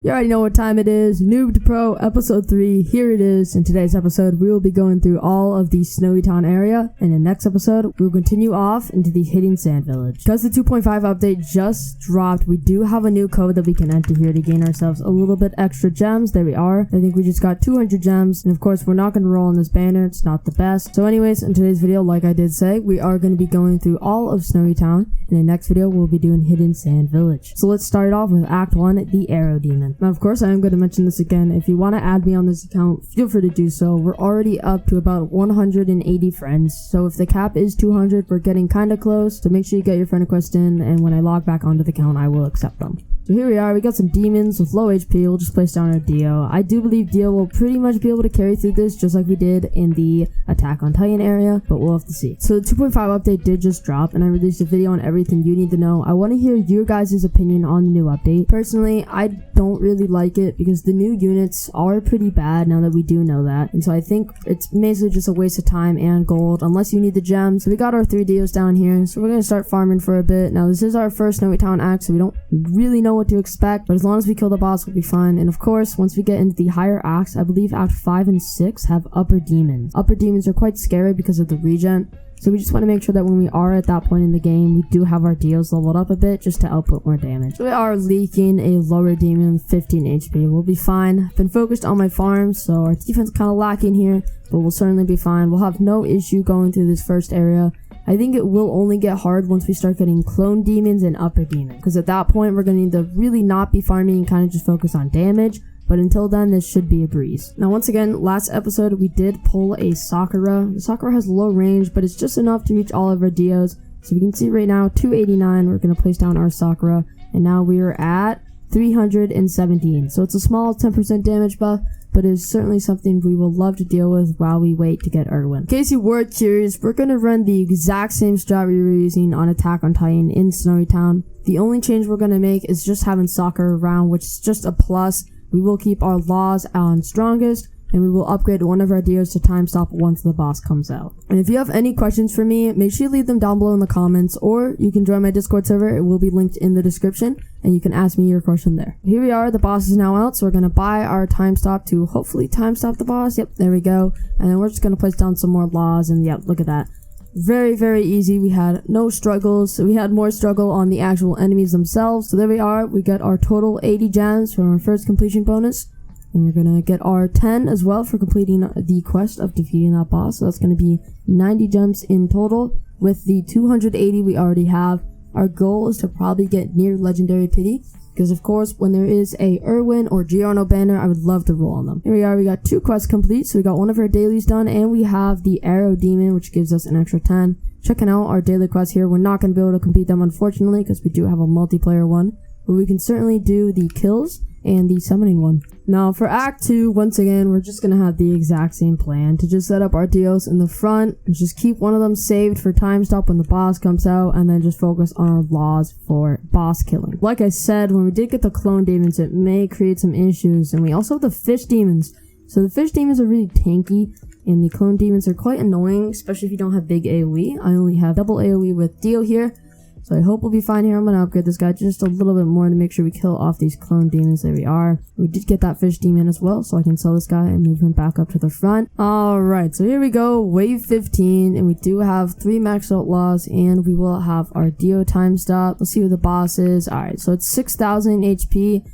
You already know what time it is. Noob to Pro, episode 3. Here it is. In today's episode, we will be going through all of the Snowy Town area. In the next episode, we will continue off into the Hidden Sand Village. Because the 2.5 update just dropped, we do have a new code that we can enter here to gain ourselves a little bit extra gems. There we are. I think we just got 200 gems. And of course, we're not going to roll on this banner. It's not the best. So anyways, in today's video, like I did say, we are going to be going through all of Snowy Town. In the next video, we'll be doing Hidden Sand Village. So let's start off with Act 1, the Arrow Demon. Now, of course, I am going to mention this again. If you want to add me on this account, feel free to do so. We're already up to about 180 friends. So if the cap is 200, we're getting kind of close. So make sure you get your friend request in, and when I log back onto the account, I will accept them. So here we are, we got some demons with low HP. We'll just place down our Dio. I do believe Dio will pretty much be able to carry through this just like we did in the Attack on Titan area, but we'll have to see. So the 2.5 update did just drop, and I released a video on everything you need to know. I want to hear your guys' opinion on the new update. Personally, I don't really like it because the new units are pretty bad now that we do know that. And so I think it's basically just a waste of time and gold unless you need the gems. So we got our 3 Dios down here, so we're going to start farming for a bit. Now this is our first Snowy Town act, so we don't really know what to expect, but as long as we kill the boss, we'll be fine. And of course, once we get into the higher acts, I believe act 5 and 6 have upper demons. Upper demons are quite scary because of the regen, so we just want to make sure that when we are at that point in the game, we do have our Dios leveled up a bit just to output more damage. So we are leaking a lower demon, 15 HP. We'll be fine. I've been focused on my farms, so our defense is kind of lacking here, but we'll certainly be fine. We'll have no issue going through this first area. I think it will only get hard once we start getting clone demons and upper demons, because at that point we're going to need to really not be farming and kind of just focus on damage. But until then, this should be a breeze. Now, once again, last episode we did pull a Sakura. The Sakura has low range, but it's just enough to reach all of our Dios. So we can see right now, 289, we're going to place down our Sakura, and now we are at 317. So it's a small 10% damage buff, but it is certainly something we will love to deal with while we wait to get Erwin. In case you were curious, we're going to run the exact same strat we were using on Attack on Titan in Snowy Town. The only change we're going to make is just having Sakura around, which is just a plus. We will keep our laws on strongest, and we will upgrade one of our Dios to time stop once the boss comes out. And if you have any questions for me, make sure you leave them down below in the comments, or you can join my Discord server. It will be linked in the description, and you can ask me your question there. Here we are, the boss is now out, so we're going to buy our time stop to hopefully time stop the boss. Yep, there we go. And then we're just going to place down some more laws, and yep, look at that. Very, very easy. We had no struggles. So we had more struggle on the actual enemies themselves. So there we are. We get our total 80 gems from our first completion bonus. And we're going to get our 10 as well for completing the quest of defeating that boss. So that's going to be 90 gems in total. With the 280 we already have, our goal is to probably get near Legendary Pity. Because of course, when there is a Erwin or Giorno banner, I would love to roll on them. Here we are, we got 2 quests complete. So we got one of our dailies done, and we have the Arrow Demon, which gives us an extra 10. Checking out our daily quests here. We're not going to be able to complete them, unfortunately, because we do have a multiplayer one. But we can certainly do the kills and the summoning one. Now for Act 2, once again, we're just going to have the exact same plan to just set up our Dios in the front and just keep one of them saved for time stop when the boss comes out, and then just focus on our laws for boss killing. Like I said, when we did get the clone demons, it may create some issues, and we also have the fish demons. So the fish demons are really tanky, and the clone demons are quite annoying, especially if you don't have big AoE. I only have double AoE with Dio here. So I hope we'll be fine here. I'm going to upgrade this guy just a little bit more to make sure we kill off these clone demons. There we are. We did get that fish demon as well, so I can sell this guy and move him back up to the front. Alright, so here we go. Wave 15, and we do have 3 maxed out laws, and we will have our Dio time stop. Let's see who the boss is. Alright, so it's 6,000 HP.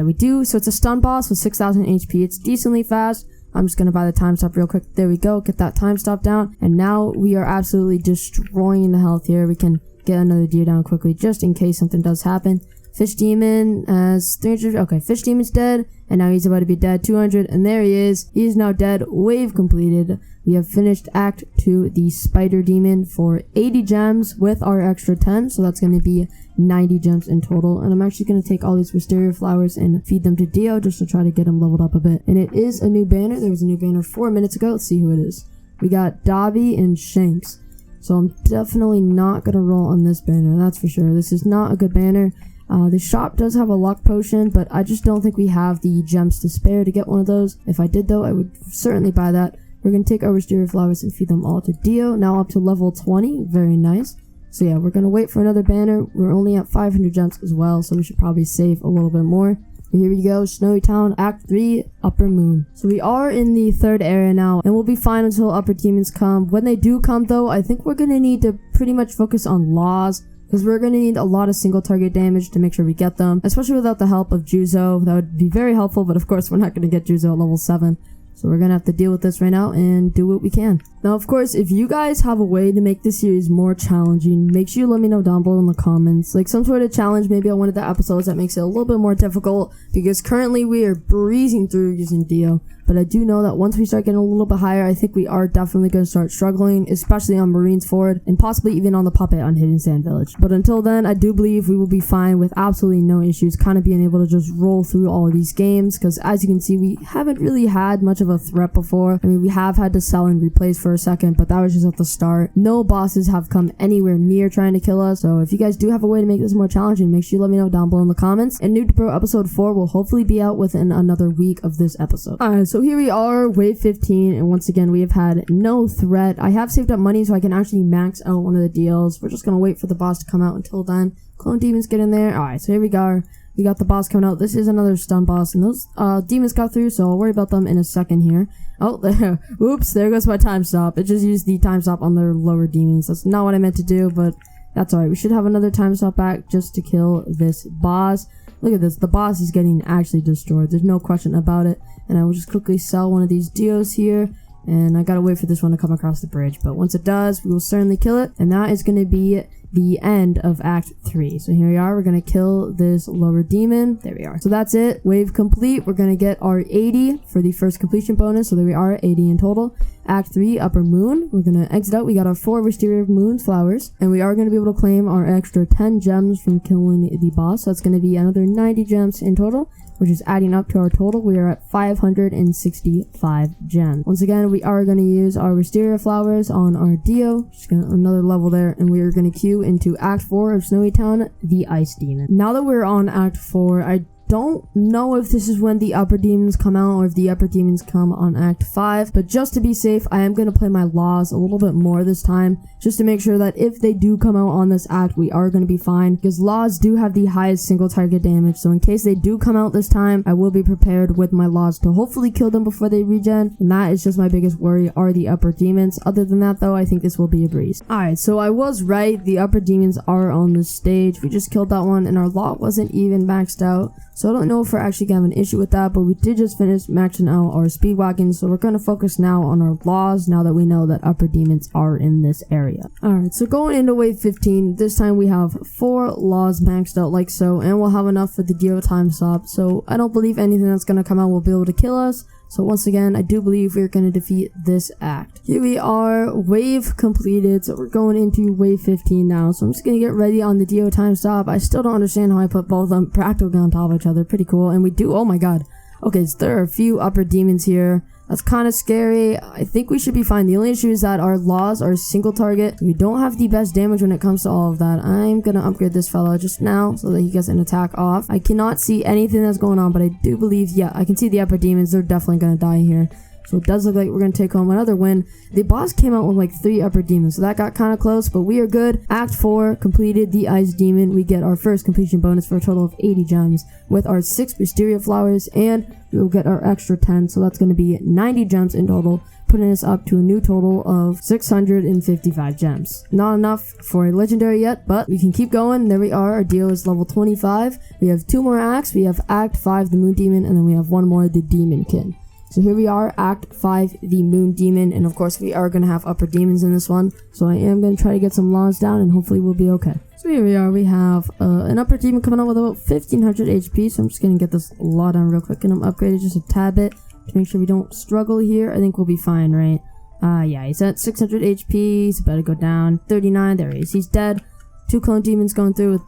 We do. So it's a stun boss with 6,000 HP. It's decently fast. I'm just going to buy the time stop real quick. There we go. Get that time stop down. And now we are absolutely destroying the health here. We can get another Dio down quickly just in case something does happen. Fish demon has 300. Okay, fish demon's dead, and now he's about to be dead. 200, and there he is. He is now dead. Wave completed. We have finished Act 2, the spider demon, for 80 gems with our extra 10, so that's going to be 90 gems in total. And I'm actually going to take all these wisteria flowers and feed them to Dio just to try to get him leveled up a bit. And it is a new banner. There was a new banner 4 minutes ago. Let's see who it is. We got Dobby and Shanks. So I'm definitely not going to roll on this banner, that's for sure. This is not a good banner. The shop does have a luck potion, but I just don't think we have the gems to spare to get one of those. If I did though, I would certainly buy that. We're going to take our wisteria flowers and feed them all to Dio. Now up to level 20, very nice. So yeah, we're going to wait for another banner. We're only at 500 gems as well, so we should probably save a little bit more. Here we go, Snowy Town, Act 3, Upper Moon. So we are in the third area now, and we'll be fine until upper demons come. When they do come though, I think we're gonna need to pretty much focus on laws, because we're gonna need a lot of single target damage to make sure we get them, especially without the help of Juzo. That would be very helpful, but of course we're not gonna get Juzo at level 7. So we're gonna have to deal with this right now and do what we can. Now, of course, if you guys have a way to make this series more challenging, make sure you let me know down below in the comments. Like some sort of challenge, maybe on one of the episodes that makes it a little bit more difficult, because currently we are breezing through using Dio. But I do know that once we start getting a little bit higher, I think we are definitely going to start struggling, especially on Marines Ford, and possibly even on the puppet on Hidden Sand Village. But until then, I do believe we will be fine with absolutely no issues, kind of being able to just roll through all of these games, because as you can see, we haven't really had much of a threat before. I mean, we have had to sell and replace for a second, but that was just at the start. No bosses have come anywhere near trying to kill us, so if you guys do have a way to make this more challenging, make sure you let me know down below in the comments. And Noob to Pro episode 4 will hopefully be out within another week of this episode. Alright, so here we are, wave 15, and once again we have had no threat. I have saved up money so I can actually max out one of the deals. We're just gonna wait for the boss to come out. Until then, clone demons get in there. Alright, so here we go. We got the boss coming out. This is another stun boss, and those demons got through, so I'll worry about them in a second here. Oh, there. Oops, there goes my time stop. It just used the time stop on their lower demons. That's not what I meant to do, but that's alright. We should have another time stop back just to kill this boss. Look at this. The boss is getting actually destroyed. There's no question about it. And I will just quickly sell one of these Dios here. And I gotta wait for this one to come across the bridge. But once it does, we will certainly kill it. And that is going to be the end of Act 3. So here we are. We're going to kill this lower demon. There we are. So that's it. Wave complete. We're going to get our 80 for the first completion bonus. So there we are, 80 in total. Act 3, Upper Moon. We're going to exit out. We got our 4 Wisteria Moon flowers. And we are going to be able to claim our extra 10 gems from killing the boss. So that's going to be another 90 gems in total, which is adding up to our total. We are at 565 gems. Once again, we are going to use our Wisteria flowers on our Dio. Just gonna another level there, and we are going to queue into Act 4 of Snowy Town, the Ice Demon. Now that we're on Act 4, I don't know if this is when the upper demons come out or if the upper demons come on Act 5, but just to be safe, I am going to play my laws a little bit more this time, just to make sure that if they do come out on this act, we are going to be fine, because laws do have the highest single target damage. So in case they do come out this time, I will be prepared with my laws to hopefully kill them before they regen, and that is just my biggest worry, are the upper demons. Other than that though, I think this will be a breeze. Alright, so I was right, the upper demons are on the stage. We just killed that one, and our law wasn't even maxed out. So I don't know if we're actually gonna have an issue with that, but we did just finish maxing out our speedwagon, so we're gonna focus now on our laws now that we know that upper demons are in this area. Alright, so going into wave 15, this time we have 4 laws maxed out like so, and we'll have enough for the Dio time stop, so I don't believe anything that's gonna come out will be able to kill us. So once again, I do believe we're going to defeat this act. Here we are, wave completed, so we're going into wave 15 now. So I'm just going to get ready on the Dio time stop. I still don't understand how I put both of them practically on top of each other. Pretty cool. And we do, oh my god. Okay, so there are a few upper demons here. That's kind of scary. I think we should be fine. The only issue is that our laws are single target. We don't have the best damage when it comes to all of that. I'm going to upgrade this fellow just now so that he gets an attack off. I cannot see anything that's going on, but I do believe, yeah, I can see the upper demons. They're definitely going to die here. So it does look like we're going to take home another win. The boss came out with like 3 upper demons, so that got kind of close, but we are good. Act 4 completed, the Ice Demon. We get our first completion bonus for a total of 80 gems with our 6 Wisteria flowers, and we will get our extra 10, so that's going to be 90 gems in total, putting us up to a new total of 655 gems. Not enough for a legendary yet, but we can keep going. There we are. Our deal is level 25. We have 2 more acts. We have Act 5, the Moon Demon, and then we have 1 more, the Demonkin. So here we are, Act 5, the Moon Demon, and of course we are going to have upper demons in this one, so I am going to try to get some laws down, and hopefully we'll be okay. So here we are, we have an upper demon coming out with about 1500 HP, so I'm just going to get this law down real quick, and I'm upgraded just a tad bit to make sure we don't struggle here. I think we'll be fine, right? Yeah, he's at 600 HP, he's about to go down, 39, there he is, he's dead. 2 clone demons going through with,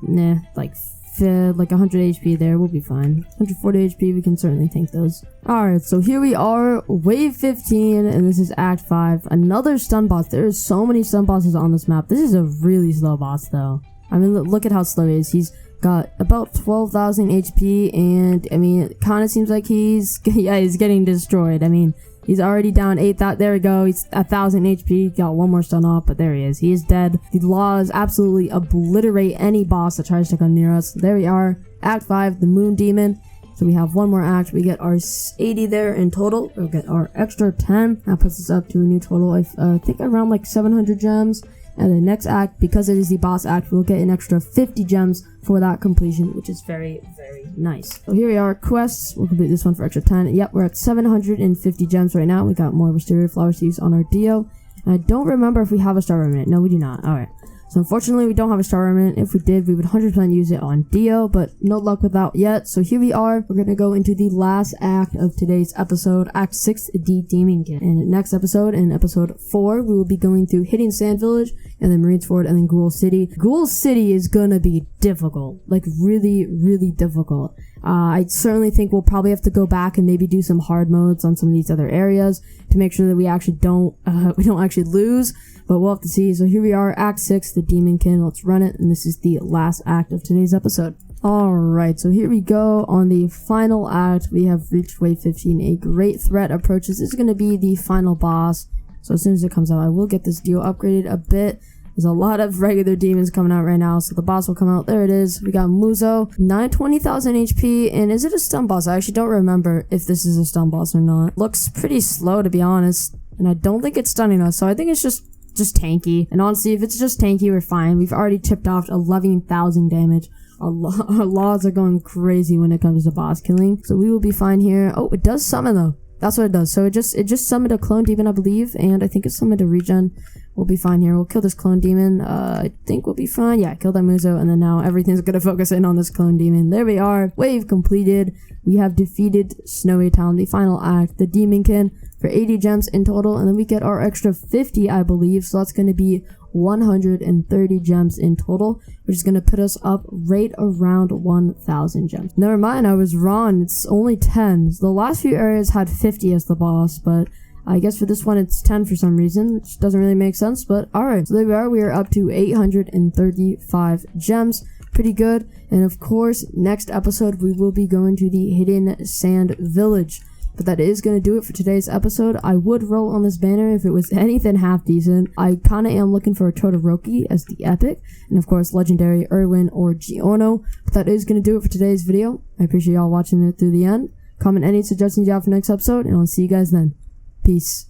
like 100 HP there, we'll be fine. 140 HP, we can certainly tank those. Alright, so here we are, wave 15, and this is Act 5. Another stun boss. There are so many stun bosses on this map. This is a really slow boss, though. I mean, look at how slow he is. He's got about 12,000 HP, and, I mean, it kind of seems like he's getting destroyed. I mean, he's already down 8,000. There we go. He's 1,000 HP. Got 1 more stun off, but there he is. He is dead. The laws absolutely obliterate any boss that tries to come near us. There we are. Act 5, the Moon Demon. So we have one more act. We get our 80 there in total. We'll get our extra 10. That puts us up to a new total, I think around like 700 gems. And the next act, because it is the boss act, we'll get an extra 50 gems for that completion, which is very, very nice. So here we are, quests. We'll complete this one for extra 10. Yep, we're at 750 gems right now. We got more Wisteria Flower Seeds on our Dio. And I don't remember if we have a Star Remnant. No, we do not. Alright. So unfortunately, we don't have a Star Remnant. If we did, we would 100% use it on Dio, but no luck with that yet. So here we are. We're going to go into the last act of today's episode, Act 6, the Demon King. And next episode, in episode 4, we will be going through Hidden Sand Village, and then Marines Ford, and then Ghoul City. Ghoul City is going to be difficult. Like, really, really difficult. I certainly think we'll probably have to go back and maybe do some hard modes on some of these other areas to make sure that we actually don't actually lose. But we'll have to see. So here we are, Act 6, the Demon King. Let's run it. And this is the last act of today's episode. Alright, so here we go. On the final act, we have reached wave 15. A great threat approaches. This is going to be the final boss. So as soon as it comes out, I will get this deal upgraded a bit. There's a lot of regular demons coming out right now, so the boss will come out. There it is. We got Muzo, 920,000 HP, and is it a stun boss? I actually don't remember if this is a stun boss or not. Looks pretty slow, to be honest, and I don't think it's stunning us, so I think it's just tanky. And honestly, if it's just tanky, we're fine. We've already tipped off 11,000 damage. Our laws are going crazy when it comes to boss killing, so we will be fine here. Oh, it does summon though. That's what it does. So it just summoned a clone demon, I believe, and I think it summoned a regen. We'll be fine here. We'll kill this clone demon. I think we'll be fine. Yeah, kill that Muzo, and then now everything's gonna focus in on this clone demon. There we are. Wave completed. We have defeated Snowy Town, the final act, the Demon King, for 80 gems in total, and then we get our extra 50, I believe. So that's gonna be 130 gems in total, which is going to put us up right around 1,000 gems. Never mind, I was wrong. It's only 10. The last few areas had 50 as the boss, but I guess for this one it's 10 for some reason, which doesn't really make sense, but alright. So there we are. We are up to 835 gems. Pretty good. And of course, next episode we will be going to the Hidden Sand Village. But that is going to do it for today's episode. I would roll on this banner if it was anything half decent. I kind of am looking for a Todoroki as the epic. And of course, legendary Irwin or Giorno. But that is going to do it for today's video. I appreciate y'all watching it through the end. Comment any suggestions you have for next episode, and I'll see you guys then. Peace.